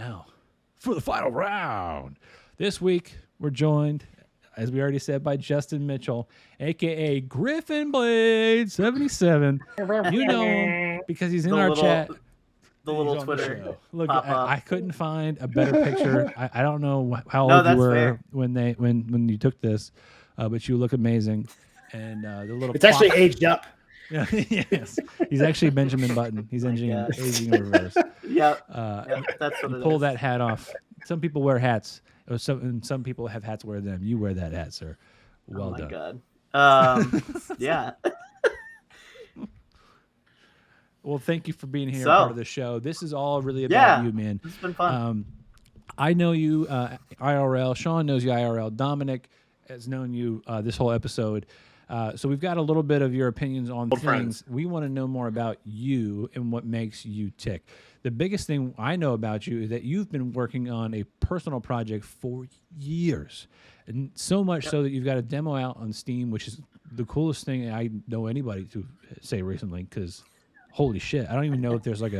now for the final round. This week, we're joined, as we already said, by Justin Mitchell, a.k.a. Griffin Blade 77. You know him because he's in The our little- chat. The He's little on the Twitter show. Look, pop up. I couldn't find a better picture. I don't know how No, old you that's were fair. when you took this, but you look amazing. And the little It's actually aged up. Yeah, yes, he's actually Benjamin Button. He's aging in reverse. Yep, that's what You it pull is. that hat off. Some people wear hats, or some people have hats wear them. You wear that hat, sir. Well oh my done. God. Yeah. Well, thank you for being here, So- part of the show. This is all really about you, man. It's been fun. I know you IRL. Sean knows you IRL. Dominic has known you this whole episode. So we've got a little bit of your opinions on things. friends. We want to know more about you and what makes you tick. The biggest thing I know about you is that you've been working on a personal project for years. And so much so that you've got a demo out on Steam, which is the coolest thing I know anybody to say recently, because holy shit, I don't even know if there's like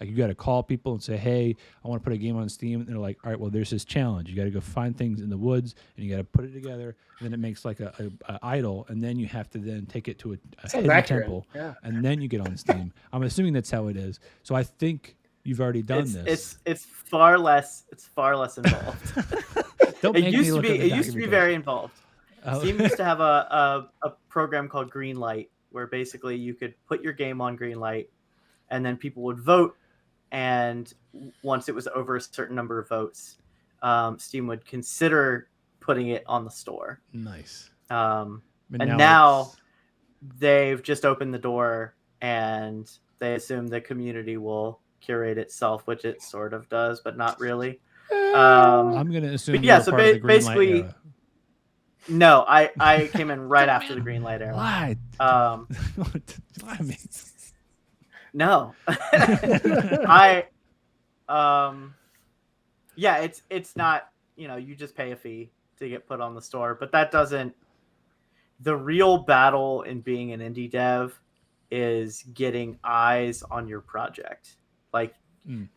you got to call people and say, hey, I want to put a game on Steam. And they're like, all right, well, there's this challenge. You got to go find things in the woods and you got to put it together. And then it makes like a idol. And then you have to then take it to a hidden accurate. temple. Yeah. And then you get on Steam. I'm assuming that's how it is. So I think you've already done this. It's far less involved. Don't It make me used to look be at the back of your very page. involved. Oh. Steam used to have a program called Greenlight, where basically you could put your game on Greenlight, and then people would vote. And once it was over a certain number of votes, Steam would consider putting it on the store. Nice. And But now it's- they've just opened the door, and they assume the community will curate itself, which it sort of does, but not really. I'm going to assume but yeah, you're so part of the green basically- light era. No, I came in right after the green light era. Why? Um, Lie to me. no, yeah, it's not, you just pay a fee to get put on the store, but that doesn't. The real battle in being an indie dev is getting eyes on your project. Like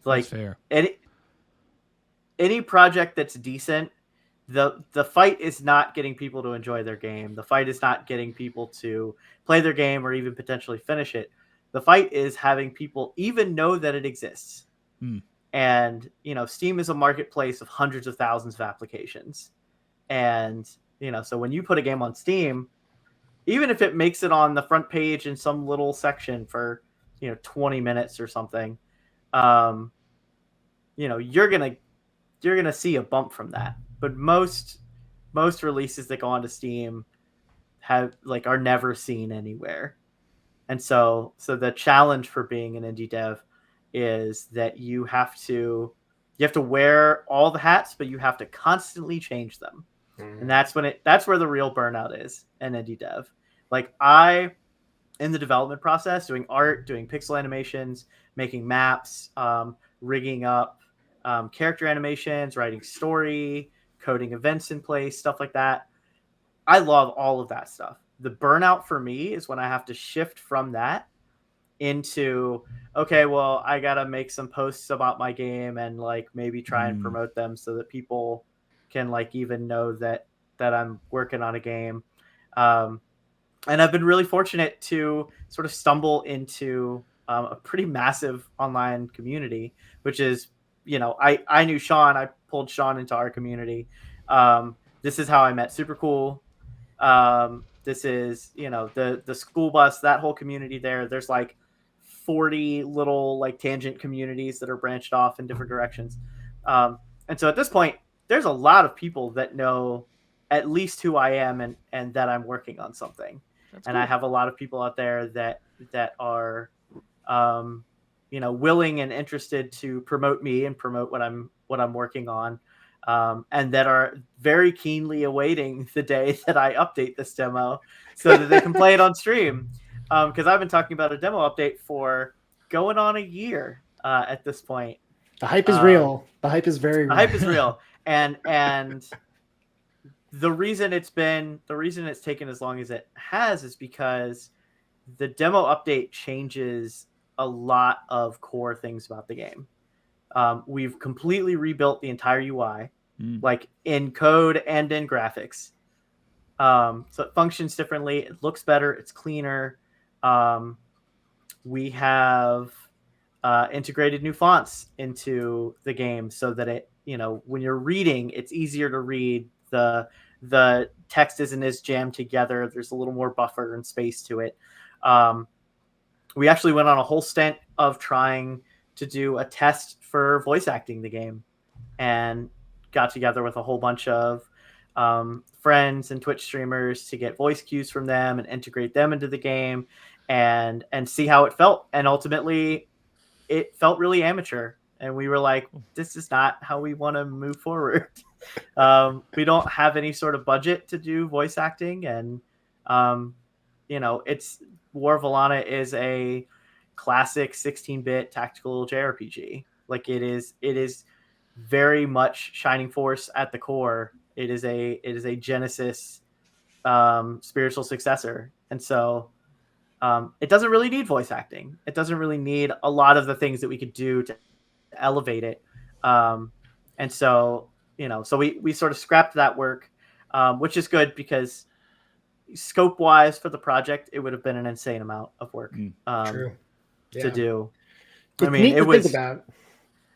That's fair. any project that's decent, the fight is not getting people to enjoy their game. The fight is not getting people to play their game or even potentially finish it. The fight is having people even know that it exists. And, Steam is a marketplace of hundreds of thousands of applications. And, so when you put a game on Steam, even if it makes it on the front page in some little section for, 20 minutes or something, you're going to see a bump from that. But most releases that go onto Steam are never seen anywhere. And so the challenge for being an indie dev is that you have to wear all the hats, but you have to constantly change them. And that's where the real burnout is in indie dev. Like in the development process, doing art, doing pixel animations, making maps, rigging up character animations, writing story, coding events in place, stuff like that. I love all of that stuff. The burnout for me is when I have to shift from that into, okay, well, I got to make some posts about my game and maybe try and promote them so that people can even know that I'm working on a game. And I've been really fortunate to sort of stumble into a pretty massive online community, which is, I knew Sean. I pulled Sean into our community. This is how I met Super Cool. This is, the school bus, that whole community there. There's 40 little tangent communities that are branched off in different directions. And so at this point, there's a lot of people that know at least who I am and that I'm working on something. That's cool. I have a lot of people out there that are, willing and interested to promote me and promote what I'm working on. And that are very keenly awaiting the day that I update this demo so that they can play it on stream. Because I've been talking about a demo update for going on a year at this point. The hype is real. The hype is very real. The hype is real. And the reason it's taken as long as it has is because the demo update changes a lot of core things about the game. We've completely rebuilt the entire UI, Mm. like in code and in graphics. So it functions differently. It looks better. It's cleaner. We have integrated new fonts into the game so that it, when you're reading, it's easier to read. The text isn't as jammed together. There's a little more buffer and space to it. We actually went on a whole stint of trying to do a test for voice acting the game, and got together with a whole bunch of friends and Twitch streamers to get voice cues from them and integrate them into the game, and see how it felt. And ultimately, it felt really amateur. And we were like, this is not how we want to move forward. We don't have any sort of budget to do voice acting. And, it's War of Alana is a classic 16-bit tactical JRPG. Like it is very much Shining Force at the core. It is a Genesis spiritual successor. And so it doesn't really need voice acting. It doesn't really need a lot of the things that we could do to elevate it. And so, so we sort of scrapped that work, which is good because scope wise for the project, it would have been an insane amount of work True. Yeah. to do. It's neat to think about.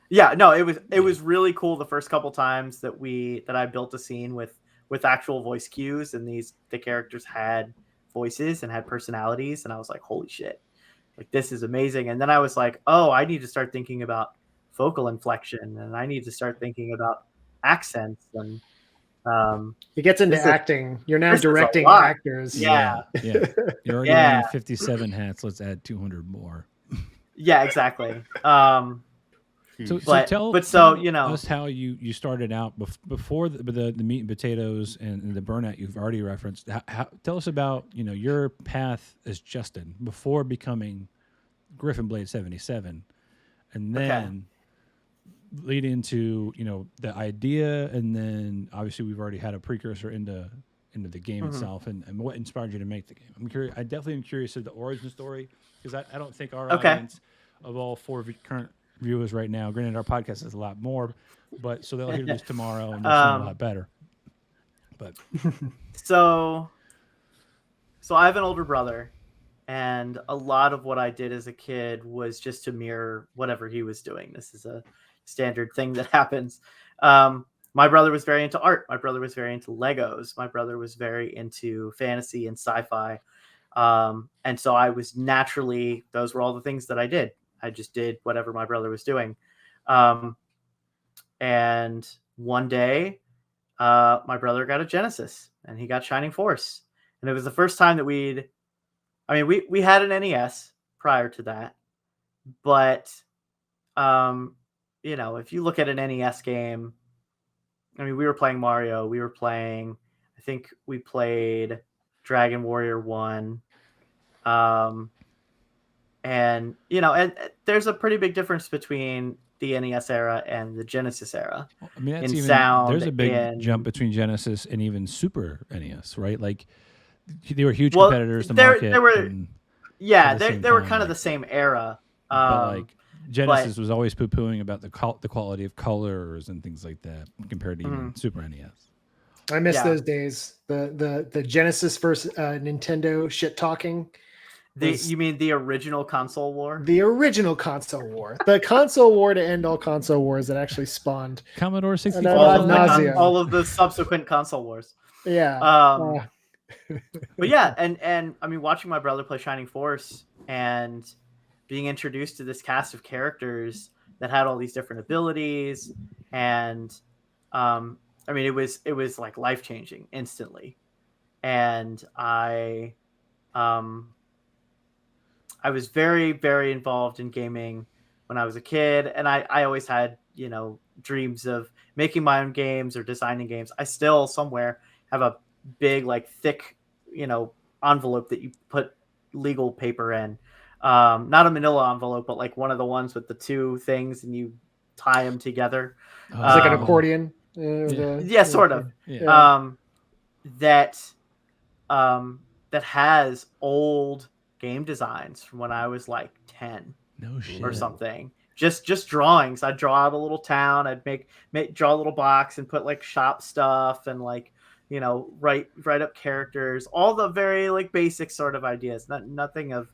Yeah, no, it was really cool the first couple times that I built a scene with actual voice cues, and the characters had voices and had personalities, and I was like, holy shit, like this is amazing. And then I was like, oh, I need to start thinking about vocal inflection, and I need to start thinking about accents, and it gets into acting. You're now directing actors. Yeah. You're already wearing 57 hats. Let's add 200 more. Yeah, exactly. So tell us how you started out before the meat and potatoes and the burnout you've already referenced. Tell us about your path as Justin before becoming Griffinblade 77, and then lead into the idea, and then obviously we've already had a precursor into the game itself, and what inspired you to make the game. I'm curious. I definitely am curious of the origin story, because I don't think our audience of all four current viewers right now, granted our podcast is a lot more, but so they'll hear this tomorrow and they'll feel a lot better. But so I have an older brother, and a lot of what I did as a kid was just to mirror whatever he was doing. This is a standard thing that happens. My brother was very into art. My brother was very into Legos. My brother was very into fantasy and sci-fi. And so I was naturally, those were all the things that I did. I just did whatever my brother was doing. And one day, my brother got a Genesis, and he got Shining Force. And it was the first time that we had an NES prior to that, but, if you look at an NES game, we were playing Mario, I think we played Dragon Warrior 1. And there's a pretty big difference between the NES era and the Genesis era. There's a big jump between Genesis and even Super NES, right? Like they were huge competitors to market. They were kind of the same era. But Genesis was always poo-pooing about the quality of colors and things like that compared to even Super NES. I miss those days. The Genesis versus Nintendo shit talking. You mean the original console war? The original console war. The console war to end all console wars that actually spawned Commodore 64. All of the subsequent console wars. Yeah. But yeah, and watching my brother play Shining Force and being introduced to this cast of characters that had all these different abilities, and it was like life-changing instantly. And I was very, very involved in gaming when I was a kid, and I always had, dreams of making my own games or designing games. I still somewhere have a big, thick, envelope that you put legal paper in. Not a manila envelope, but one of the ones with the two things and you tie them together. It's like an accordion. Sort of. Yeah. That has old game designs from when I was 10 or something. just drawings. I'd draw out a little town. I'd draw a little box and put like shop stuff and like, you know, write up characters, all the very like basic sort of ideas, nothing of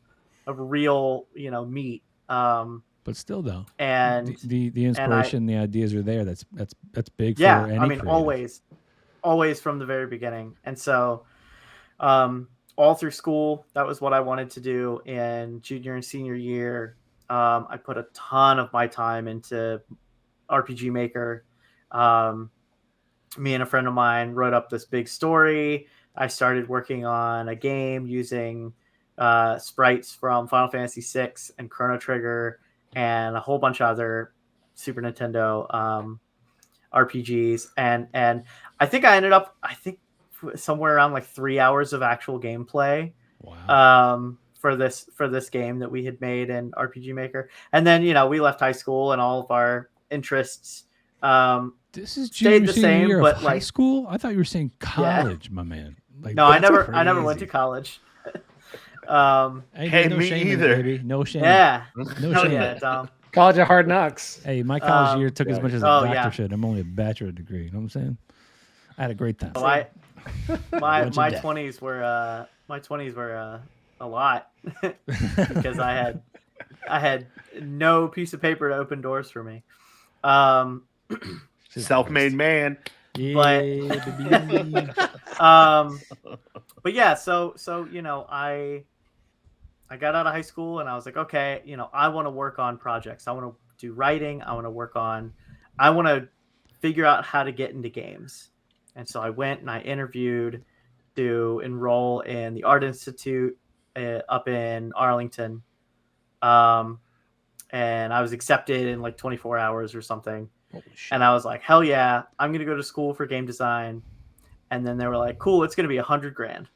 real, you know, meat. But still, though, and the inspiration, the ideas are there. That's big yeah, for any I mean, creative. always from the very beginning. And so, all through school, that was what I wanted to do. In junior and senior year, I put a ton of my time into RPG Maker. Me and a friend of mine wrote up this big story. I started working on a game using sprites from Final Fantasy VI and Chrono Trigger and a whole bunch of other Super Nintendo RPGs. And I think I ended up, somewhere around like 3 hours of actual gameplay. Wow. For this game that we had made in RPG Maker. And then, you know, we left high school and all of our interests this is stayed the senior same, year but of like high school. I thought you were saying college, my man. Like, no, I never crazy. went to college. Hey, no me shame either. In it, baby. No shame. Yeah, No hell shame. yeah, Tom. College of Hard Knocks. Hey, my college year took as much as a doctor yeah. should. I'm only a bachelor degree. You know what I'm saying? I had a great time. So my 20s were a lot because I had no piece of paper to open doors for me. Self-made man. Yeah, But yeah, so you know, I got out of high school and I was like, okay, you know, I want to work on projects. I want to do writing. I want to figure out how to get into games. And so I went and I interviewed to enroll in the Art Institute up in Arlington. And I was accepted in like 24 hours or something. And I was like, hell yeah, I'm going to go to school for game design. And then they were like, cool, it's going to be $100,000.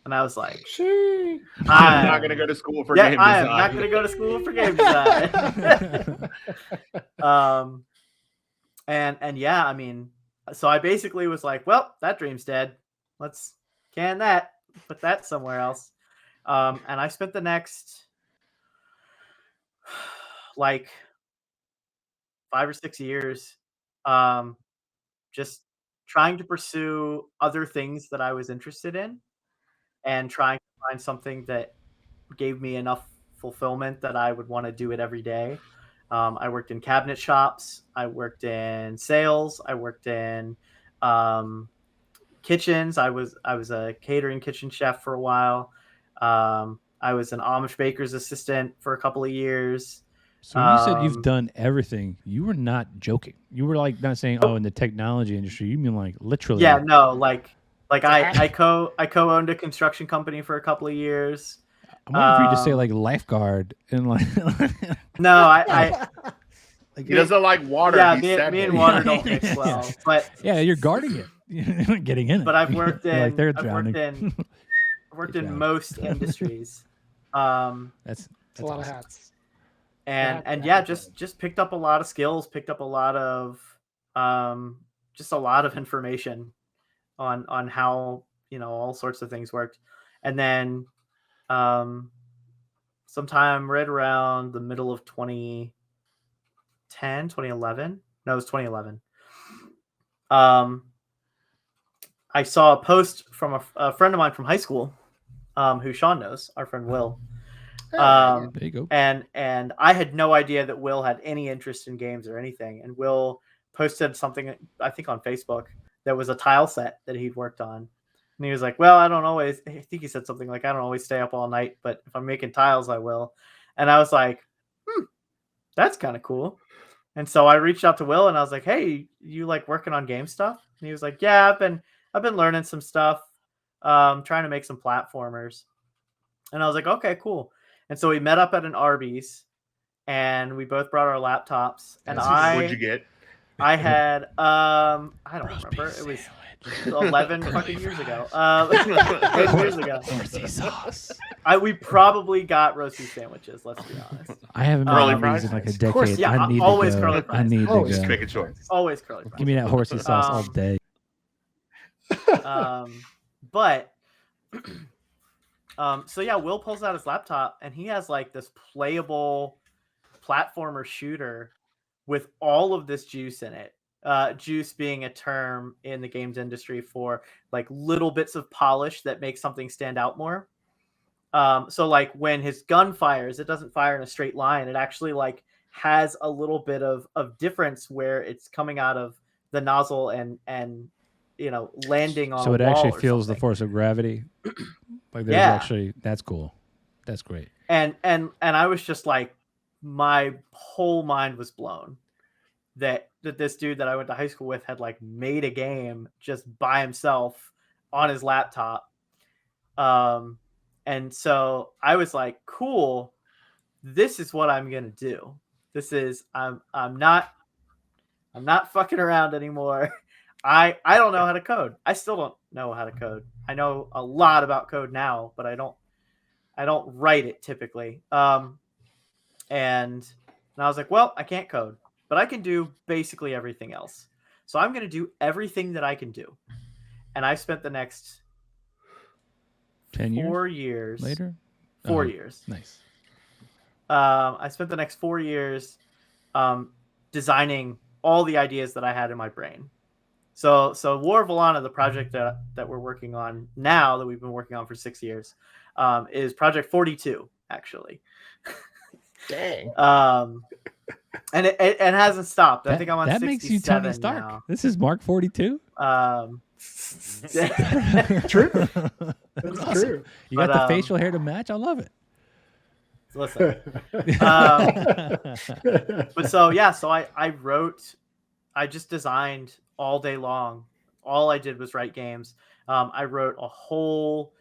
And I was like, I'm not going to go to school for game design. I am not going to go to school for game design. And yeah, I mean, so I basically was like, well, that dream's dead. Let's can that, put that somewhere else. And I spent the next like 5 or 6 years just trying to pursue other things that I was interested in and trying to find something that gave me enough fulfillment that I would want to do it every day. I worked in cabinet shops. I worked in sales. I worked in kitchens. I was a catering kitchen chef for a while. I was an Amish baker's assistant for a couple of years. So when you said you've done everything, you were not joking. You were like not saying, "Oh, in the technology industry." You mean like literally? Yeah, no, like I co-owned a construction company for a couple of years. I'm waiting for you to say like lifeguard and like. No, I he doesn't like water. Yeah, me and water don't mix well. Yeah. But yeah, you're guarding it. You're not getting in it. But I've worked in like they're drowning. worked in most industries. That's a lot of hats. And yeah, just picked up a lot of skills, picked up a lot of just a lot of information on how, you know, all sorts of things worked. And then sometime right around the middle of 2011. No, it was 2011. I saw a post from a friend of mine from high school, who Sean knows, our friend Will. there you go. And I had no idea that Will had any interest in games or anything. And Will posted something, I think on Facebook, that was a tile set that he'd worked on. And he was like, well, I think he said something like, I don't always stay up all night, but if I'm making tiles, I will. And I was like, that's kind of cool. And so I reached out to Will and I was like, hey, you like working on game stuff? And he was like, yeah, I've been learning some stuff, trying to make some platformers. And I was like, okay, cool. And so we met up at an Arby's and we both brought our laptops. And what'd you get? I had, I don't remember. It was 11 fucking years ago. 8 years ago. Sauce. We probably got roasty sandwiches, let's be honest. I haven't been Curly on fries? these in like a Of course, decade. yeah, I need always to go. curly fries. I need Always. to Just go. making sure. Always curly fries. Give me that horsey sauce all day. But so yeah, Will pulls out his laptop and he has like this playable platformer shooter with all of this juice in it. Juice being a term in the games industry for like little bits of polish that make something stand out more. So like when his gun fires, it doesn't fire in a straight line. It actually like has a little bit of difference where it's coming out of the nozzle and landing on so a it wall actually or feels the something. force of gravity. Like there's Yeah. actually, that's cool. That's great. And I was just like, my whole mind was blown that this dude that I went to high school with had like made a game just by himself on his laptop. And so I was like, cool, this is what I'm going to do. This is, I'm not fucking around anymore. I don't know how to code. I still don't know how to code. I know a lot about code now, but I don't write it typically. And I was like, well, I can't code, but I can do basically everything else. So I'm going to do everything that I can do. And I spent the next 10 4 years later? 4 years. Nice. I spent the next 4 years designing all the ideas that I had in my brain. So War of Alana, the project that we're working on now, that we've been working on for 6 years, is Project 42, actually. Dang. And it hasn't stopped. I think I'm on that 67 makes you Tony Stark. now. This is Mark 42. True. That's That's true. You got But, the facial hair to match. I love it. Listen. But so I just designed all day long. All I did was write games. I wrote a whole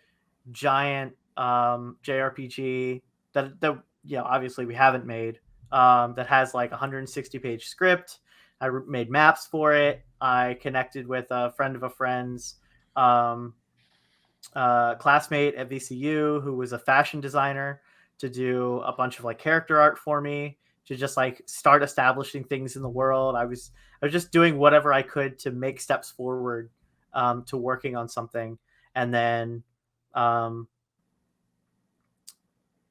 giant JRPG that obviously we haven't made, that has like 160-page script. I made maps for it. I connected with a friend of a friend's classmate at VCU who was a fashion designer to do a bunch of like character art for me, to just like start establishing things in the world. I was just doing whatever I could to make steps forward to working on something. And then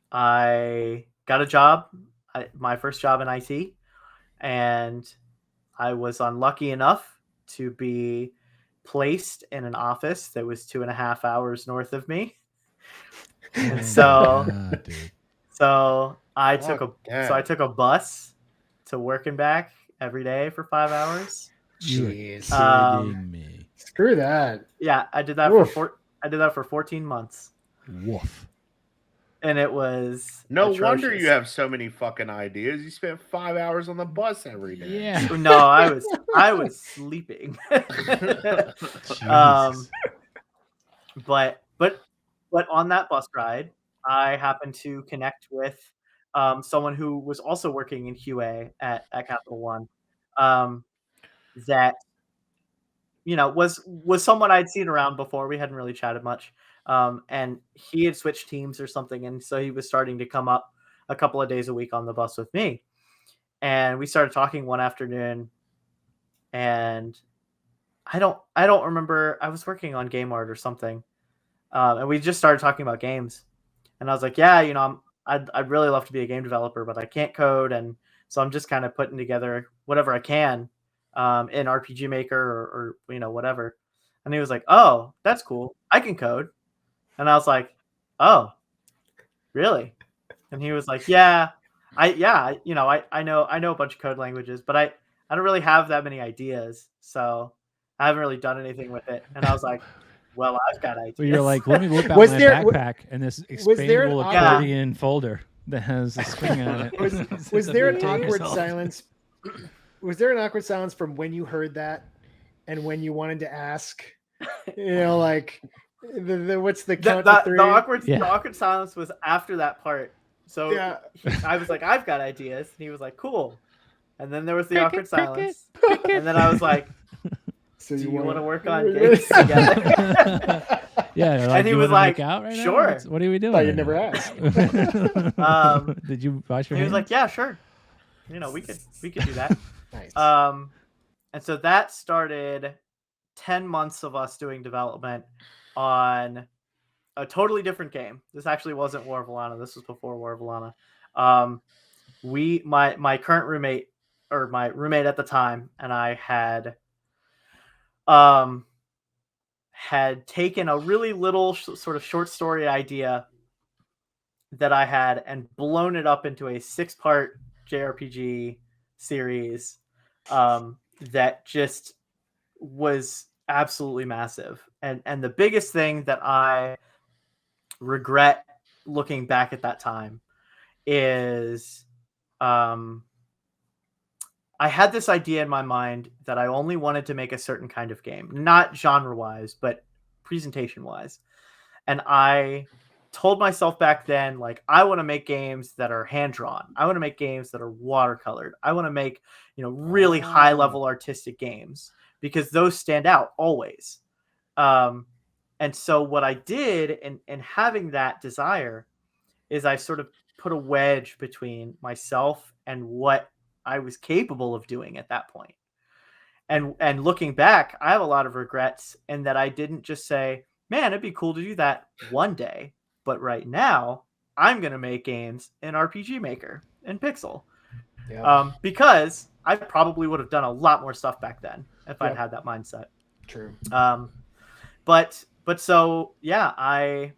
I got a job, my first job in IT, and I was unlucky enough to be placed in an office that was 2.5 hours north of me. And so I took a bus to work and back every day for 5 hours. Jeez. Kidding me. Screw that. Yeah, I did that for 14 months. Woof. And it was no atrocious. wonder you have so many fucking ideas. You spent 5 hours on the bus every day. Yeah. No, I was sleeping. But on that bus ride, I happened to connect with someone who was also working in QA at Capital One, that was someone I'd seen around before. We hadn't really chatted much. And he had switched teams or something, and so he was starting to come up a couple of days a week on the bus with me. And we started talking one afternoon, and I don't remember. I was working on game art or something, and we just started talking about games. And I was like, yeah, I'd really love to be a game developer, but I can't code, and so I'm just kind of putting together whatever I can in RPG Maker or whatever. And he was like, oh, that's cool, I can code. And I was like, oh, really? And he was like, yeah, I know a bunch of code languages, but I don't really have that many ideas, so I haven't really done anything with it. And I was like, well, I've got ideas. Well, you're like, let me whip out my backpack and this expandable accordion folder that has a spring on it. Was there an awkward silence? Was there an awkward silence from when you heard that and when you wanted to ask? Like what's the count to three? The awkward silence was after that part. So yeah. I was like, I've got ideas, and he was like, cool. And then there was the awkward silence, and then I was like, so do you want to work on games together? Yeah, like, and he was like, right sure. Now? What are we doing? I never asked. Did you wash your hands? He was like, yeah, sure. We could do that. Nice. And so that started 10 months of us doing development on a totally different game. This actually wasn't War of Alana. This was before War of Alana. my current roommate, or my roommate at the time, and I um had taken a really little sort of short story idea that I had and blown it up into a 6-part JRPG series that just was absolutely massive. And the biggest thing that I regret looking back at that time is um, I had this idea in my mind that I only wanted to make a certain kind of game, not genre-wise, but presentation-wise. And I told myself back then, like, I want to make games that are hand-drawn. I want to make games that are watercolored. I want to make, really high-level artistic games, because those stand out always. And so what I did in having that desire is I sort of put a wedge between myself and what I was capable of doing at that point. And looking back, I have a lot of regrets in that I didn't just say, man, it'd be cool to do that one day. But right now, I'm going to make games in RPG Maker and Pixel. Yeah. Because I probably would have done a lot more stuff back then if I'd Yep. had that mindset. True. But so yeah,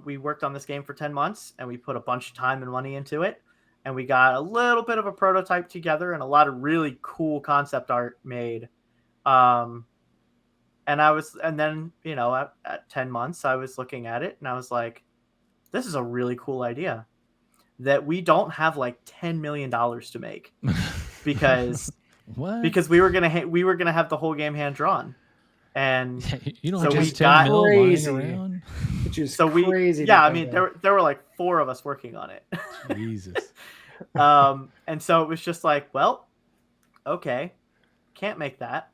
we worked on this game for 10 months and we put a bunch of time and money into it, and we got a little bit of a prototype together and a lot of really cool concept art made. And then at 10 months I was looking at it and I was like, this is a really cool idea that we don't have like $10 million to make because What? because we were gonna have the whole game hand drawn. And You don't so have we just got 10 mil lying crazy. around. Which is so crazy. yeah, I mean there were like 4 of us working on it. Jesus. And so it was just like, well, okay, can't make that.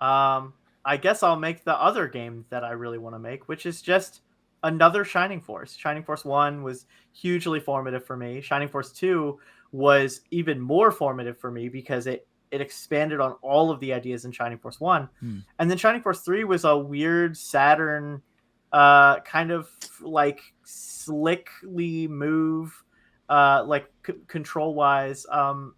I guess I'll make the other game that I really want to make, which is just another Shining Force. Shining Force 1 was hugely formative for me. Shining Force 2 was even more formative for me because it expanded on all of the ideas in Shining Force 1. And then Shining Force 3 was a weird Saturn kind of like slickly move control wise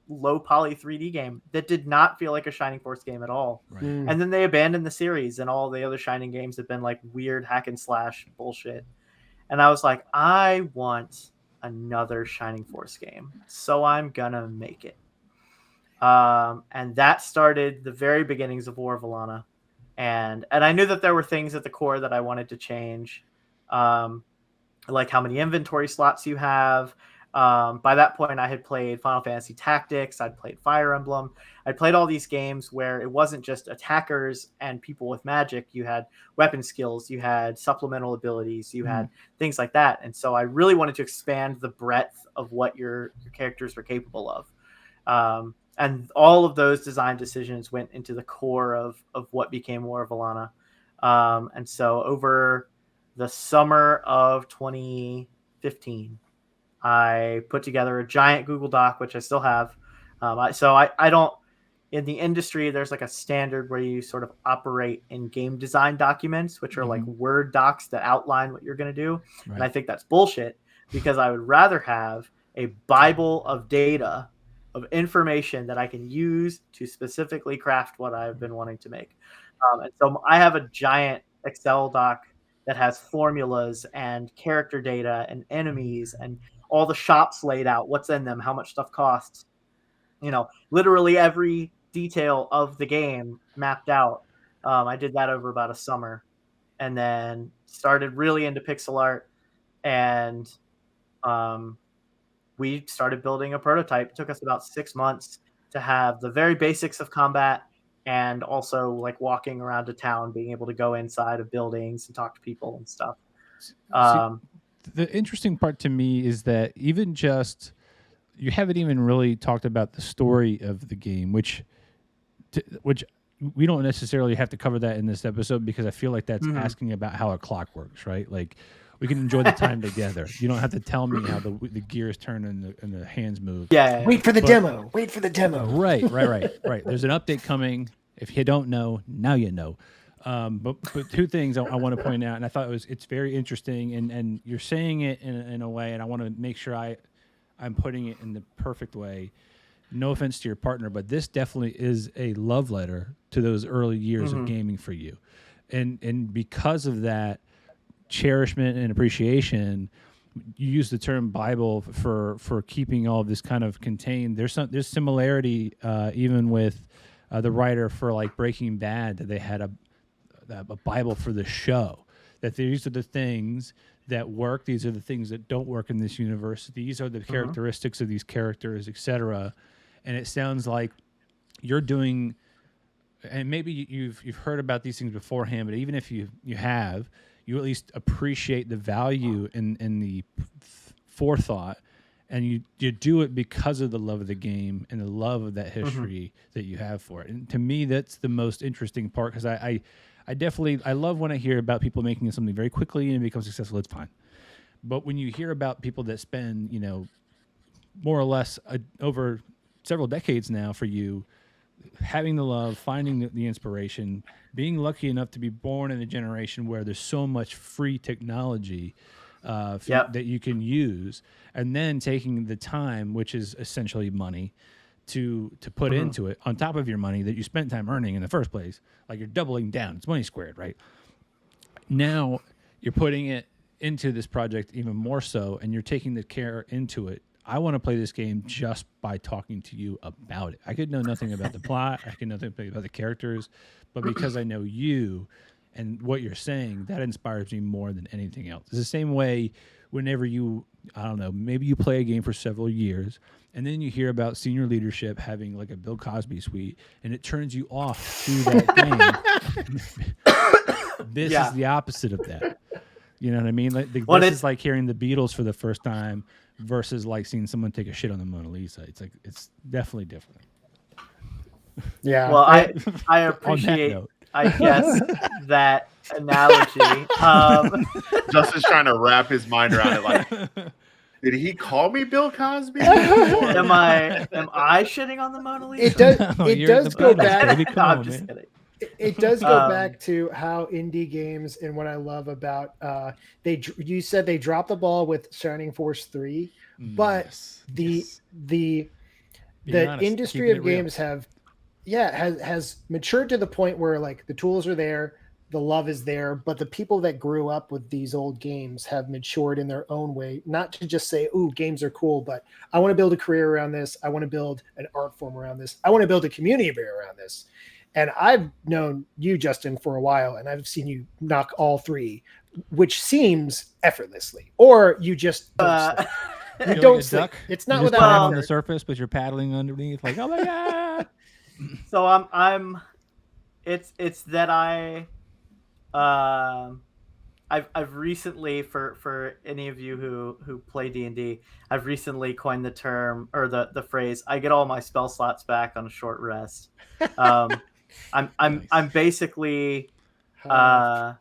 low poly 3D game that did not feel like a Shining Force game at all. Right. And then they abandoned the series, and all the other Shining games have been like weird hack and slash bullshit. And I was like, I want another Shining Force game, so I'm gonna make it. And that started the very beginnings of War of Alana. And I knew that there were things at the core that I wanted to change, like how many inventory slots you have. By that point, I had played Final Fantasy Tactics. I'd played Fire Emblem. I'd played all these games where it wasn't just attackers and people with magic. You had weapon skills. You had supplemental abilities. You had things like that. And so I really wanted to expand the breadth of what your characters were capable of. And all of those design decisions went into the core of what became War of Alana. And so over the summer of 2015, I put together a giant Google Doc, which I still have. I don't, in the industry, there's like a standard where you sort of operate in game design documents, which are like Word docs that outline what you're going to do. Right. And I think that's bullshit, because I would rather have a Bible of data, of information that I can use to specifically craft what I've been wanting to make. And so I have a giant Excel doc that has formulas and character data and enemies and all the shops laid out, what's in them, how much stuff costs, literally every detail of the game mapped out. I did that over about a summer, and then started really into pixel art, and we started building a prototype. It took us about 6 months to have the very basics of combat, and also like walking around a town, being able to go inside of buildings and talk to people and stuff. The interesting part to me is that even just, you haven't even really talked about the story of the game, which we don't necessarily have to cover that in this episode, because I feel like that's asking about how a clock works, right? Like, we can enjoy the time together. You don't have to tell me how the gears turn and the hands move. Yeah. Wait for the demo. Wait for the demo. Right. There's an update coming. If you don't know, now you know. But 2 things I want to point out, and I thought it's very interesting, and you're saying it in a way, and I want to make sure I I'm putting it in the perfect way. No offense to your partner, but this definitely is a love letter to those early years of gaming for you. And because of that cherishment and appreciation, you use the term Bible for keeping all of this kind of contained. There's similarity even with the writer for like Breaking Bad, that they had a Bible for the show. That these are the things that work. These are the things that don't work in this universe. These are the characteristics of these characters, etc. And it sounds like you're doing, and maybe you've heard about these things beforehand, but even if you have, you at least appreciate the value in the forethought, and you do it because of the love of the game and the love of that history that you have for it. And to me, that's the most interesting part, because I definitely love when I hear about people making something very quickly and it becomes successful. It's fine. But when you hear about people that spend, more or less over several decades now for you, having the love, finding the inspiration, being lucky enough to be born in a generation where there's so much free technology that you can use, and then taking the time, which is essentially money, to put into it on top of your money that you spent time earning in the first place. Like, you're doubling down. It's money squared, right? Now you're putting it into this project even more so, and you're taking the care into it. I want to play this game just by talking to you about it. I could know nothing about the plot. I could know nothing about the characters, but because I know you and what you're saying, that inspires me more than anything else. It's the same way whenever you, I don't know, maybe you play a game for several years and then you hear about senior leadership having like a Bill Cosby suite, and it turns you off to that game. This is the opposite of that. You know what I mean? Like, this is like hearing the Beatles for the first time versus like seeing someone take a shit on the Mona Lisa. It's definitely different. Yeah. Well, I appreciate, I guess, that analogy. Justin's trying to wrap his mind around it. Like, did he call me Bill Cosby? am I shitting on the Mona Lisa? It does go back. No, I'm just kidding. It does go back to how indie games, and what I love about you said they dropped the ball with Shining Force 3, but the industry of games has matured to the point where like the tools are there, the love is there, but the people that grew up with these old games have matured in their own way, not to just say, "Ooh, games are cool," but I want to build a career around this. I want to build an art form around this. I want to build a community around this. And I've known you, Justin, for a while, and I've seen you knock all three, which seems effortlessly. Or you just don't sleep. You don't sleep. It's not without effort on the surface, but you're paddling underneath, like, oh my god. So it's that I've recently, for any of you who play D&D, I've recently coined the term, or the phrase, I get all my spell slots back on a short rest. I'm basically I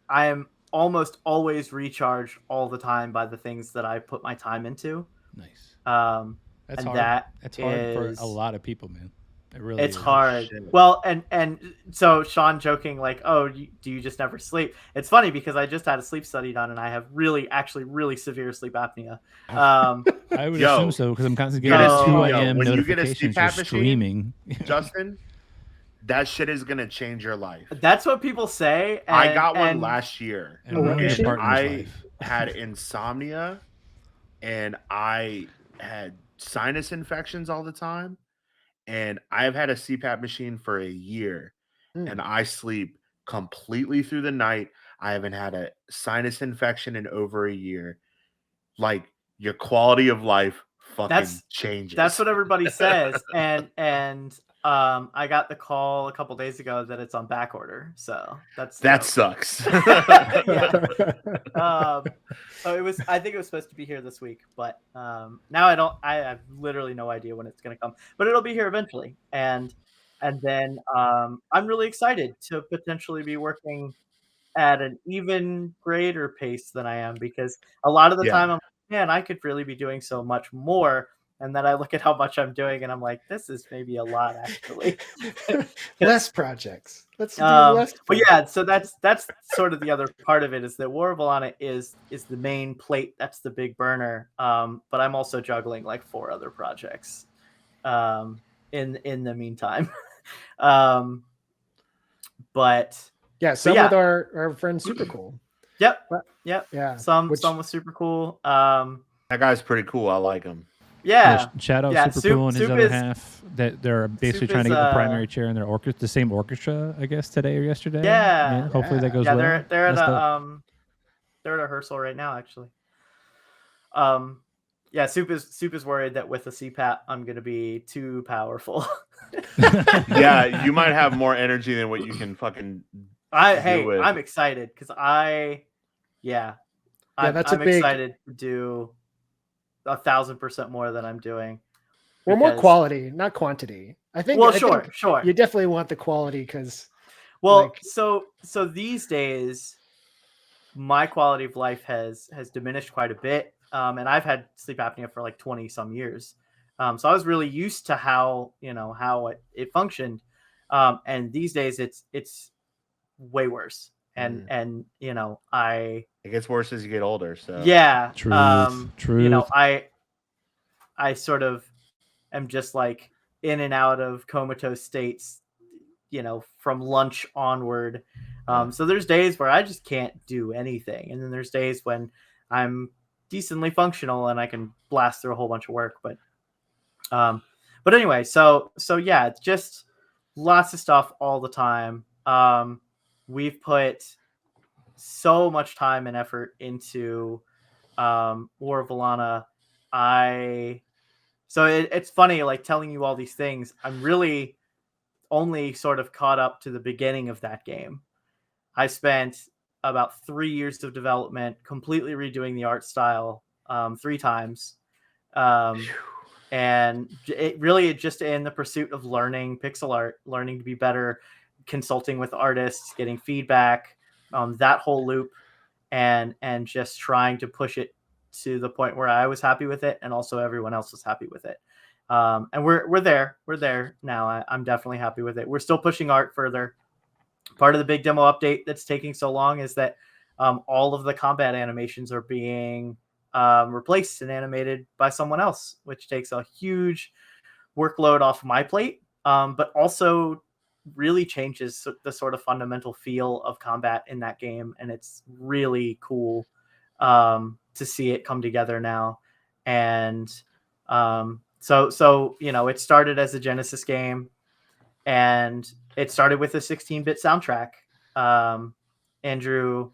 am almost always recharged all the time by the things that I put my time into. Nice. That's hard. That's hard for a lot of people, man. It really is. Hard. Well, and so Sean joking like, oh, do you just never sleep? It's funny because I just had a sleep study done, and I have really severe sleep apnea. I would assume so, because I'm constantly getting 2 a.m. notifications for streaming. Justin, that shit is gonna change your life. That's what people say. I got one last year. And I had insomnia, and I had sinus infections all the time. And I've had a CPAP machine for a year, and I sleep completely through the night. I haven't had a sinus infection in over a year. Like, your quality of life fucking changes. That's what everybody says. And I got the call a couple days ago that it's on back order. So that sucks. So I think it was supposed to be here this week, but now I have literally no idea when it's going to come, but it'll be here eventually. And then I'm really excited to potentially be working at an even greater pace than I am, because a lot of the time I'm like, man, I could really be doing so much more. and then I look at how much I'm doing, and I'm like, this is maybe a lot actually. Less projects. Let's do less. But yeah, so that's sort of the other part of it, is that War of Alana is the main plate. That's the big burner. But I'm also juggling like 4 other projects in the meantime. But yeah, some yeah. with our friend Super Cool. Yep. Yeah. Some was super cool. That guy's pretty cool. I like him. Yeah. Shadow Yeah, super cool, and his Soup other is- half that they're basically Soup trying to is, get the primary chair in their orchestra, the same orchestra, I guess, today or yesterday. Yeah. Hopefully that goes Yeah, well. they're at That's a dope. they're at a rehearsal right now actually. Yeah, Soup is worried that with a CPAP I'm gonna be too powerful. Yeah, you might have more energy than what you can fucking. I'm excited because I'm excited to do 1,000% more than I'm doing. Or more quality, not quantity. I think. Well, I think sure. You definitely want the quality because. Well, like, so these days, my quality of life has diminished quite a bit, and I've had sleep apnea for like 20 some years. So I was really used to how it functioned, and these days it's way worse. And It gets worse as you get older. So yeah, Truth. I sort of am just like in and out of comatose states, from lunch onward. So there's days where I just can't do anything, and then there's days when I'm decently functional and I can blast through a whole bunch of work. But anyway, so yeah, it's just lots of stuff all the time. We've put so much time and effort into War of Alana. So it's funny, like telling you all these things. I'm really only sort of caught up to the beginning of that game. I spent about 3 years of development, completely redoing the art style 3 times. And it just in the pursuit of learning pixel art, learning to be better, consulting with artists, getting feedback, that whole loop, and just trying to push it to the point where I was happy with it and also everyone else was happy with it. And we're there now. I'm definitely happy with it. We're still pushing art further. Part of the big demo update that's taking so long is that all of the combat animations are being replaced and animated by someone else, which takes a huge workload off my plate, but also really changes the sort of fundamental feel of combat in that game. And it's really cool to see it come together now. And so it started as a Genesis game, and it started with a 16-bit soundtrack. Andrew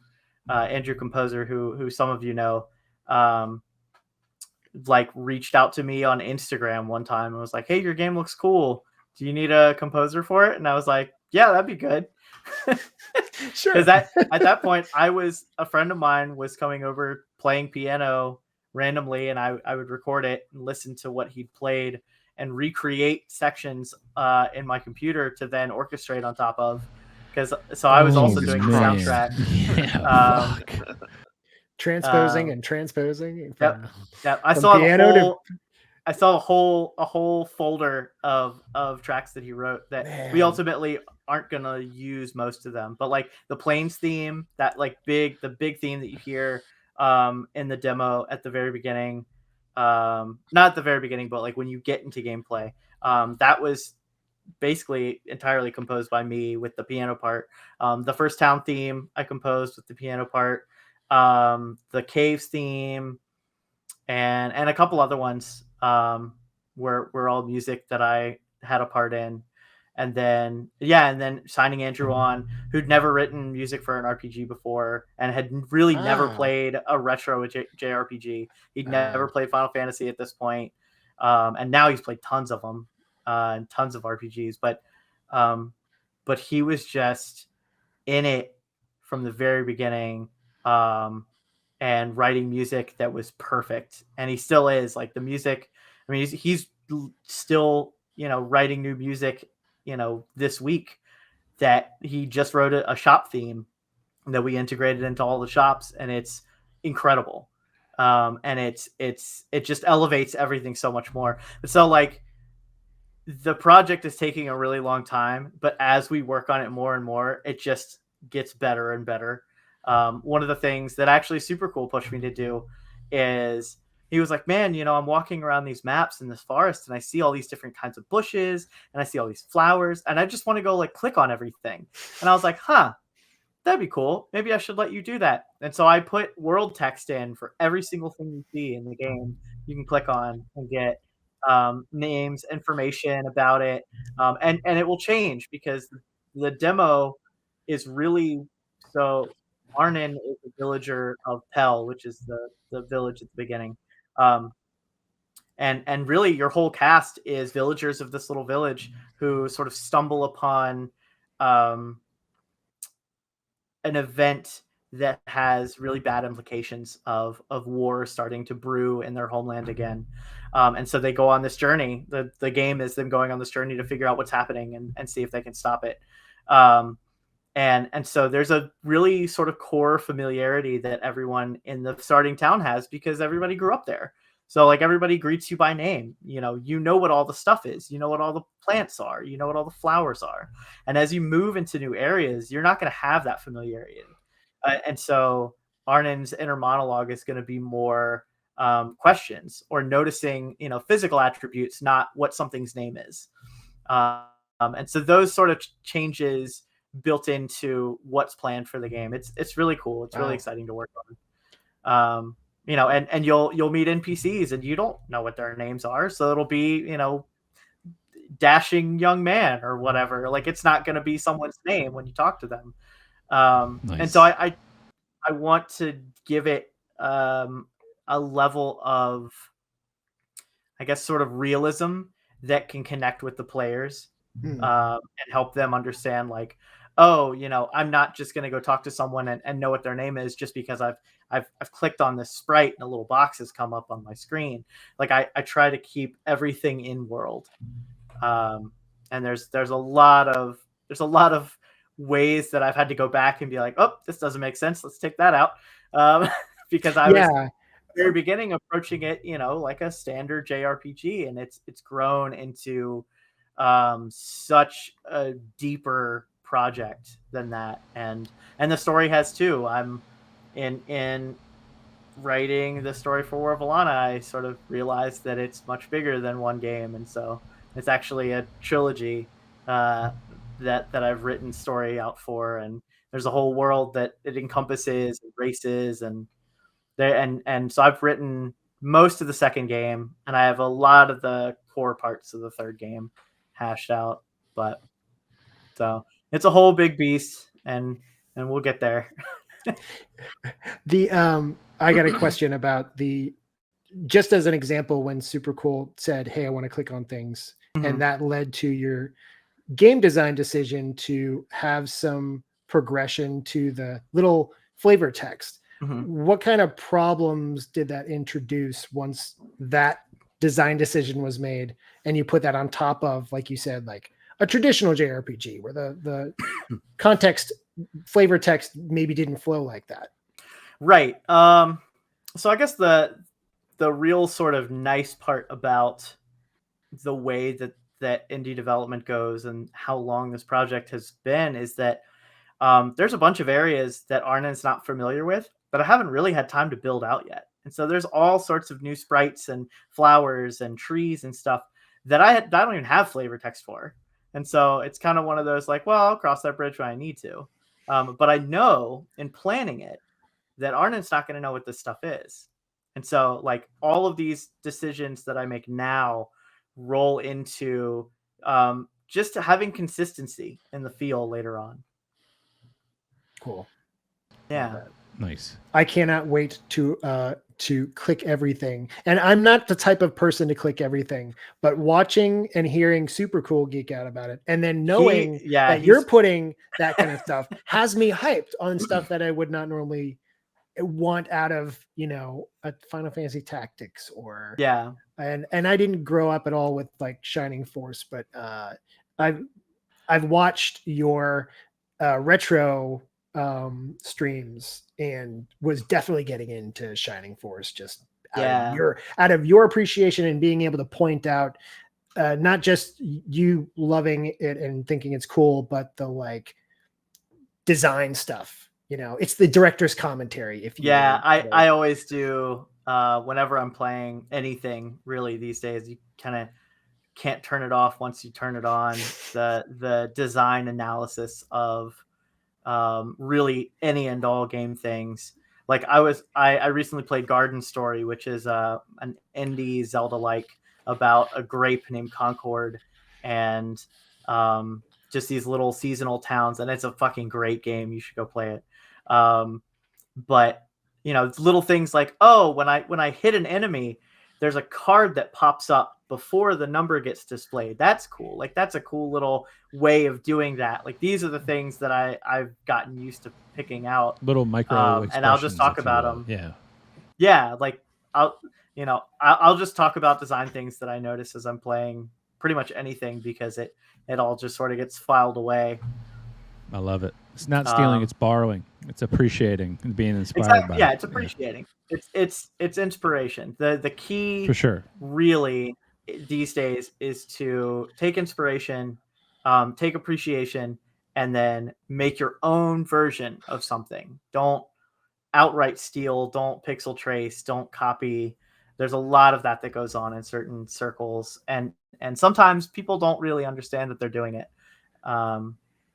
Composer, who some of you know, like reached out to me on Instagram one time and was like, "Hey, your game looks cool. Do you need a composer for it?" And I was like, "Yeah, that'd be good." Sure. Because at that point, a friend of mine was coming over playing piano randomly, and I would record it and listen to what he'd played and recreate sections in my computer to then orchestrate on top of. So I was also doing the soundtrack. Yeah, fuck. Transposing and transposing. Yep. I from saw piano a whole folder of tracks that he wrote that we Man. ultimately aren't gonna use most of them. But like the Plains theme, that like the big theme that you hear in the demo at the very beginning, not at the very beginning, but like when you get into gameplay, that was basically entirely composed by me with the piano part. The first town theme I composed with the piano part. The caves theme and a couple other ones were all music that I had a part in. And then signing Andrew on, who'd never written music for an RPG before and had really never played a retro JRPG. He'd never played Final Fantasy at this point. And now he's played tons of them and tons of RPGs. But he was just in it from the very beginning. And writing music that was perfect, and he still is. Like the music, I mean, he's still writing new music this week that he just wrote a shop theme that we integrated into all the shops, and it's incredible. and it just elevates everything so much more. So like the project is taking a really long time, but as we work on it more and more, it just gets better and better. One of the things that actually Super Cool pushed me to do is he was like, man, I'm walking around these maps in this forest and I see all these different kinds of bushes and I see all these flowers and I just want to go like click on everything. And I was like, that'd be cool. Maybe I should let you do that. And so I put world text in for every single thing you see in the game. You can click on and get names, information about it, and it will change because the demo is really so. Arnon is a villager of Pell, which is the village at the beginning, um, and really your whole cast is villagers of this little village who sort of stumble upon um, an event that has really bad implications of war starting to brew in their homeland again. And so they go on this journey. The game is them going on this journey to figure out what's happening and see if they can stop it. And so there's a really sort of core familiarity that everyone in the starting town has because everybody grew up there. So like everybody greets you by name. You know what all the stuff is. You know what all the plants are. You know what all the flowers are. And as you move into new areas, you're not going to have that familiarity. And so Arnon's inner monologue is going to be more questions or noticing, physical attributes, not what something's name is. And so those sort of changes built into what's planned for the game. It's really cool. It's really exciting to work on. And you'll meet NPCs and you don't know what their names are. So it'll be, dashing young man or whatever. Like it's not going to be someone's name when you talk to them. Nice. And so I want to give it a level of, I guess, sort of realism that can connect with the players and help them understand like, oh, I'm not just going to go talk to someone and know what their name is just because I've clicked on this sprite and a little box has come up on my screen. Like I try to keep everything in world. And there's a lot of ways that I've had to go back and be like, oh, this doesn't make sense. Let's take that out. Because I was at the very beginning approaching it, like a standard JRPG, and it's grown into such a deeper project than that. And the story has too. I'm in writing the story for War of Alana, I sort of realized that it's much bigger than one game, and so it's actually a trilogy that I've written story out for, and there's a whole world that it encompasses, and races, and so I've written most of the second game, and I have a lot of the core parts of the third game hashed out. But so it's a whole big beast, and we'll get there. I got a question about just as an example, when Super Cool said, hey, I want to click on things, and that led to your game design decision to have some progression to the little flavor text. What kind of problems did that introduce once that design decision was made and you put that on top of, like you said, like a traditional JRPG where the context flavor text maybe didn't flow like that? Right. So I guess the real sort of nice part about the way that indie development goes and how long this project has been is that there's a bunch of areas that Arnon's not familiar with that I haven't really had time to build out yet. And so there's all sorts of new sprites and flowers and trees and stuff that I don't even have flavor text for. And so it's kind of one of those like, well, I'll cross that bridge when I need to. But I know in planning it that Arnon's not going to know what this stuff is. And so like all of these decisions that I make now roll into just having consistency in the feel later on. Cool. Yeah. Nice. I cannot wait to click everything. And I'm not the type of person to click everything, but watching and hearing Super Cool geek out about it, and then knowing that you're putting that kind of stuff has me hyped on stuff that I would not normally want out of, a Final Fantasy Tactics or and I didn't grow up at all with like Shining Force, but I've watched your retro streams and was definitely getting into Shining Force just Yeah. out of your appreciation and being able to point out not just you loving it and thinking it's cool, but the like design stuff. You know, it's the director's commentary. If you Yeah, will, I always do. Whenever I'm playing anything, really these days, you kind of can't turn it off once you turn it on. The design analysis of really any and all game things. Like I recently played Garden Story, which is an indie Zelda like about a grape named Concord and just these little seasonal towns, and it's a fucking great game. You should go play it. But you know, it's little things like, oh, when I hit an enemy, there's a card that pops up before the number gets displayed. That's cool. Like that's a cool little way of doing that. Like these are the things that I've gotten used to picking out. Little micro And I'll just expressions, talk if you about will. them. Yeah. Yeah, like I'll just talk about design things that I notice as I'm playing pretty much anything, because it all just sort of gets filed away. I love it. It's not stealing, it's borrowing. It's appreciating and being inspired by yeah, it. it's appreciating. It's inspiration. The key For sure. really these days is to take inspiration, take appreciation, and then make your own version of something. Don't outright steal, don't pixel trace, don't copy. There's a lot of that goes on in certain circles, and sometimes people don't really understand that they're doing it.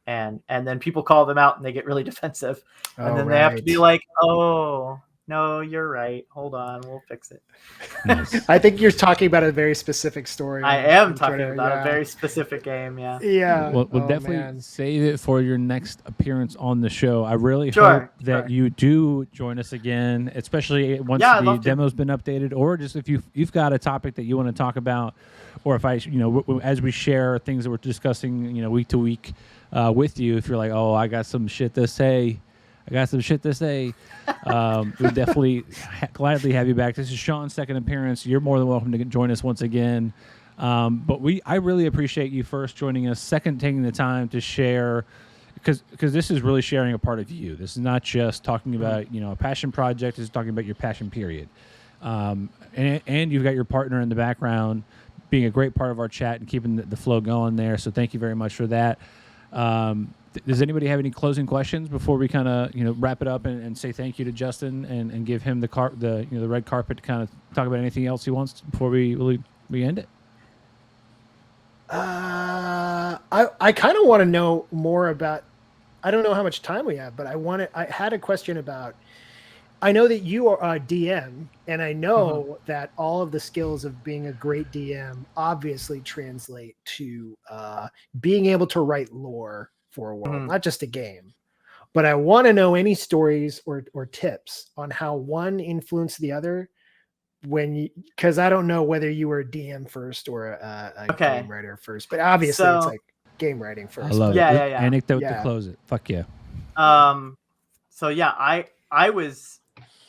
And then people call them out and they get really defensive, and then they have to be like, oh no, you're right, hold on, we'll fix it. Nice. I think you're talking about a very specific story. I am talking about a very specific game. Yeah. We'll Oh, definitely man. save it for your next appearance on the show. I really Sure, hope that sure. you do join us again, especially once Yeah, I'd the love to. demo's been updated, or just if you've got a topic that you want to talk about, or if I, as we share things that we're discussing, week to week with you, if you're like, oh, I got some shit to say. We'd definitely gladly have you back. This is Sean's second appearance. You're more than welcome to join us once again. But I really appreciate you first joining us, second taking the time to share, because this is really sharing a part of you. This is not just talking about a passion project. This is talking about your passion period. And you've got your partner in the background being a great part of our chat and keeping the flow going there. So thank you very much for that. Does anybody have any closing questions before we kind of wrap it up and say thank you to Justin and give him the red carpet to kind of talk about anything else he wants before we end it? I kind of want to know more about. I don't know how much time we have, but I had a question about. I know that you are a DM, and I know that all of the skills of being a great DM obviously translate to being able to write lore for a world, not just a game. But I want to know any stories or tips on how one influenced the other, because I don't know whether you were a DM first or a game writer first. But obviously, it's like game writing first. I love it. Yeah. Anecdote to close it. Fuck yeah. So yeah, I was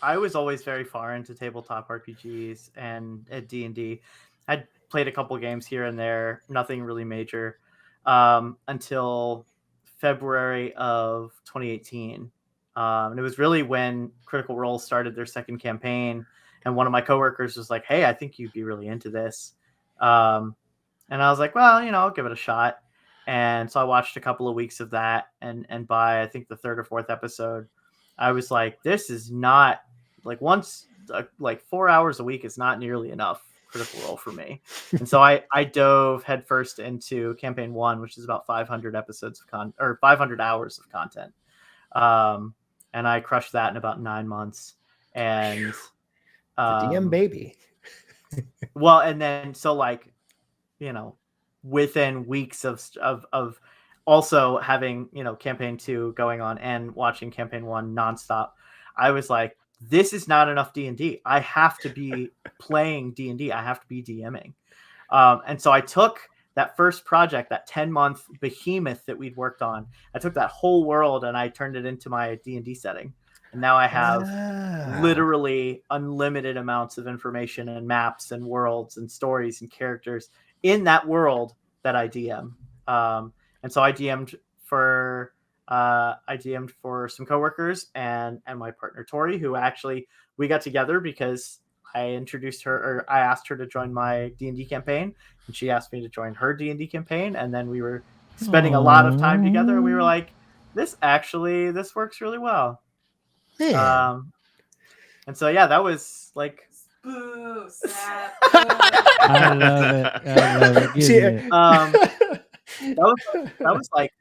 always very far into tabletop RPGs and at D&D. I'd played a couple games here and there, nothing really major, until February of 2018. And it was really when Critical Role started their second campaign, and one of my coworkers was like, hey, I think you'd be really into this. And I was like, well, I'll give it a shot. And so I watched a couple of weeks of that, and by I think the third or fourth episode, I was like, this is not like 4 hours a week is not nearly enough Critical Role for me. And so I dove headfirst into campaign 1, which is about 500 episodes of 500 hours of content. And I crushed that in about 9 months. And the DM baby. Well, and then so within weeks of also having campaign 2 going on and watching campaign 1 nonstop, I was like, this is not enough D&D. I have to be playing D&D. I have to be DMing. And so I took that first project, that 10-month behemoth that we'd worked on, I took that whole world and I turned it into my D&D setting. And now I have literally unlimited amounts of information and maps and worlds and stories and characters in that world that I DM. And so I DM'd for I DM'd for some coworkers and my partner Tori, who actually we got together because I introduced her, or I asked her to join my D&D campaign, and she asked me to join her D&D campaign, and then we were spending a lot of time together, and we were like, this works really well. Yeah. And so yeah, that was like Boo, sad. I love it. I love it. Give See, me it. that was like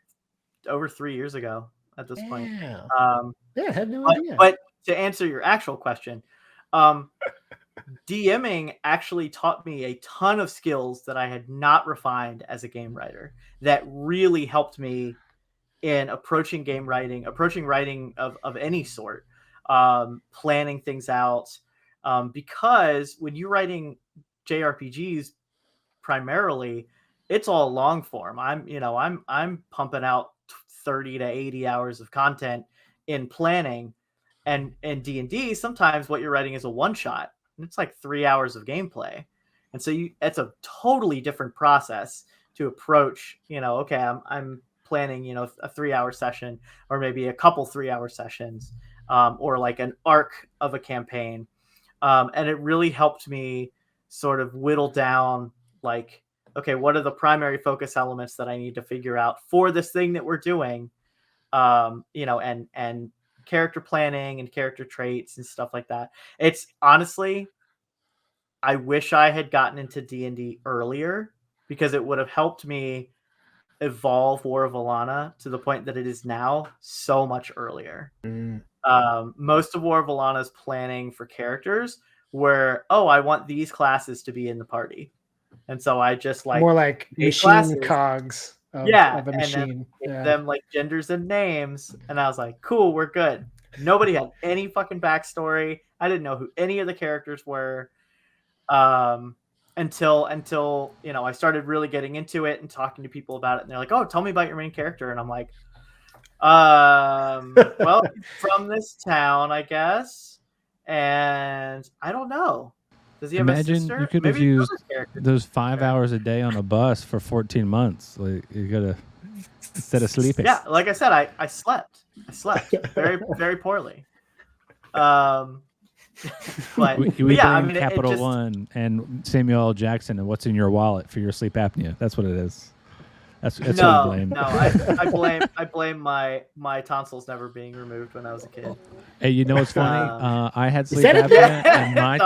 over 3 years ago at this point. Yeah. Um, Yeah, I had no idea. but to answer your actual question, DMing actually taught me a ton of skills that I had not refined as a game writer that really helped me in approaching writing of any sort, planning things out. Because when you're writing JRPGs primarily, it's all long form. I'm pumping out 30 to 80 hours of content in planning, and in D&D sometimes what you're writing is a one shot, and it's like 3 hours of gameplay. And so it's a totally different process to approach, okay, I'm planning, a 3 hour session, or maybe a couple 3 hour sessions, or like an arc of a campaign. And it really helped me sort of whittle down, like, okay, what are the primary focus elements that I need to figure out for this thing that we're doing? And character planning and character traits and stuff like that. It's honestly, I wish I had gotten into D&D earlier, because it would have helped me evolve War of Alana to the point that it is now so much earlier. Most of War of Alana's planning for characters were, I want these classes to be in the party. And so I just more like these machine classes. cogs of a machine. And then them like genders and names. And I was like, cool, we're good. Nobody had any fucking backstory. I didn't know who any of the characters were. Until I started really getting into it and talking to people about it, and they're like, "Oh, tell me about your main character." And I'm like, well, from this town, I guess, and I don't know. Does he have a sister? You could have used those 5 hours a day on a bus for 14 months. Like, you gotta, instead of sleeping. Yeah, like I said, I slept very, very poorly. But we yeah, blame Capital One and Samuel L. Jackson and what's in your wallet for your sleep apnea. That's what it is. That's what we blame. No, I blame my tonsils never being removed when I was a kid. Hey, you know what's funny? I had sleep apnea, and my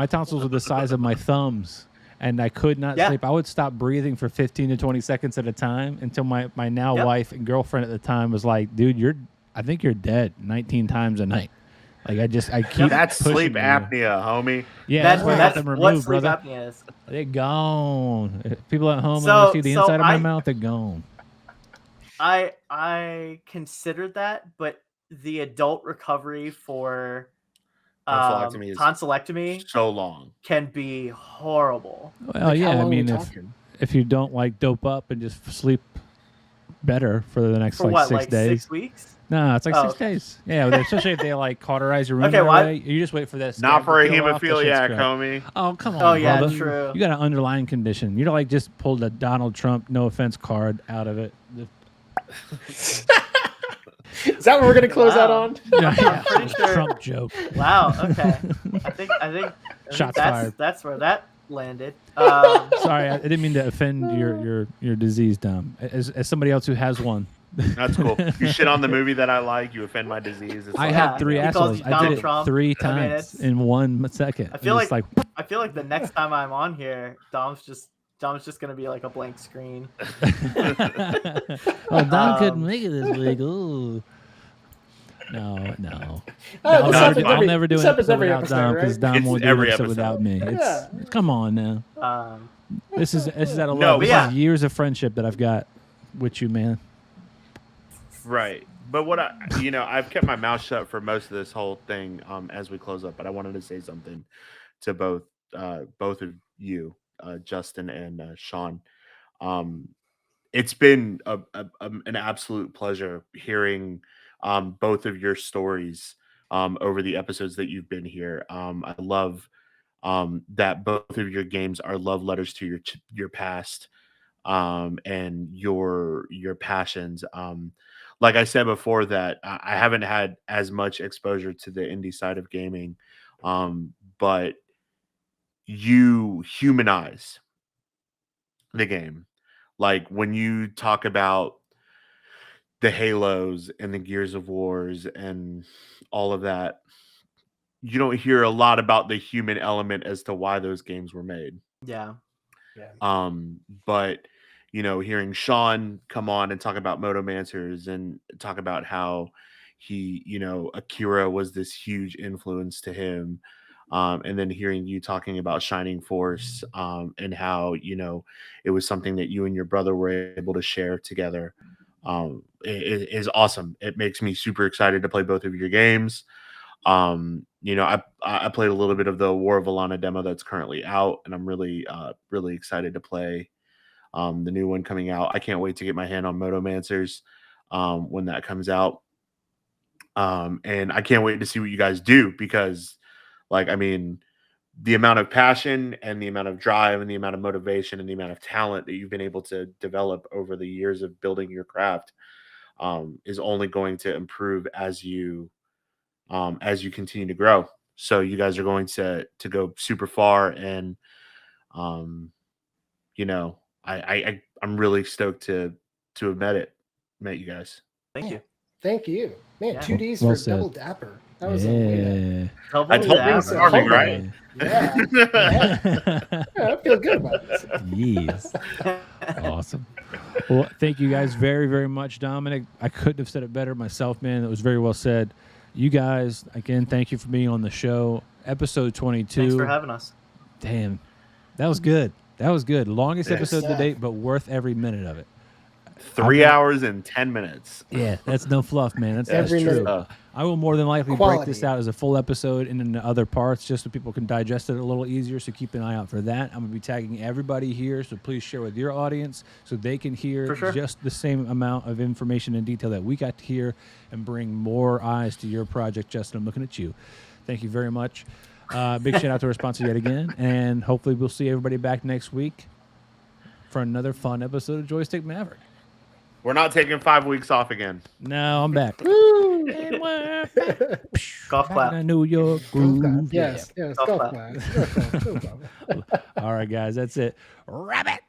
tonsils were the size of my thumbs, and I could not sleep. I would stop breathing for 15 to 20 seconds at a time until my now wife and girlfriend at the time was like, "Dude, I think you're dead 19 times a night." Like I keep. That's sleep apnea, homie. Yeah, that's why I got them removed, what sleep brother. apnea is. They're gone. If people at home want to see the inside of my mouth, they're gone. I considered that, but the adult recovery for tonsillectomy so long can be horrible. Well, yeah, I mean, if you don't like dope up and just sleep better for the next for what, 6 days. 6 weeks? No, it's like 6 days. Yeah, especially if they like cauterize your wound away. You just wait for that. Not for a hemophiliac, homie. Oh, come on. Oh, yeah, brother. true. You got an underlying condition. You don't like just pull the Donald Trump no offense card out of it. Is that what we're gonna close out on? Yeah, pretty sure. Trump joke. Wow. Okay. I think Shots that's fired. That's where that landed. Sorry, I didn't mean to offend your disease, Dom. As somebody else who has one. That's cool. You shit on the movie that I like. You offend my disease. I had 3 assholes. I did it Trump. 3 times in 1 second. I feel like the next time I'm on here, Dom's just gonna be like a blank screen. Oh, Dom couldn't make it this week. Ooh. No. I'll never do an episode without Dom, because Dom won't do an episode without me. Come on now. This is out of love. This is years of friendship that I've got with you, man. Right. But what I've kept my mouth shut for most of this whole thing as we close up, but I wanted to say something to both of you, Justin and Sean. It's been an absolute pleasure hearing both of your stories over the episodes that you've been here. I love that both of your games are love letters to your past. and your passions. Like I said before, that I haven't had as much exposure to the indie side of gaming, but you humanize the game. Like when you talk about the Halos and the Gears of Wars and all of that, you don't hear a lot about the human element as to why those games were made. Yeah. But hearing Sean come on and talk about Motomancers and talk about how he, Akira was this huge influence to him. And then hearing you talking about Shining Force, and how, it was something that you and your brother were able to share together, is awesome. It makes me super excited to play both of your games. I played a little bit of the War of Alana demo that's currently out, and I'm really excited to play the new one coming out. I can't wait to get my hand on Motomancers when that comes out. And I can't wait to see what you guys do, because the amount of passion and the amount of drive and the amount of motivation and the amount of talent that you've been able to develop over the years of building your craft is only going to improve as you continue to grow. So you guys are going to go super far, and I'm really stoked to have met you guys. Thank you. Thank you, man. Yeah. 2Ds Well for said. Double Dapper. That was a way to. Double I told dapper. you, starving, right? Yeah. Yeah, I feel good about this. Yes. Awesome. Well, thank you guys very, very much, Dominic. I couldn't have said it better myself, man. It was very well said. You guys, again, thank you for being on the show. Episode 22. Thanks for having us. Damn. That was good. That was good. Longest Yes. episode to date, but worth every minute of it. 3 hours and 10 minutes. Yeah, that's no fluff, man. That's Every true. minute. I will more than likely break Quality. this out as a full episode and into other parts just so people can digest it a little easier. So keep an eye out for that. I'm going to be tagging everybody here. So please share with your audience so they can hear For sure. just the same amount of information and detail that we got to hear and bring more eyes to your project. Justin, I'm looking at you. Thank you very much. Big shout out to our sponsor yet again. And hopefully we'll see everybody back next week for another fun episode of Joystick Maverick. We're not taking 5 weeks off again. No, I'm back. Woo! And we're back. Golf clap. I New York Golf clap. groove. Yes, yes, Golf golf clap. clap. All right, guys, that's it. Rabbit.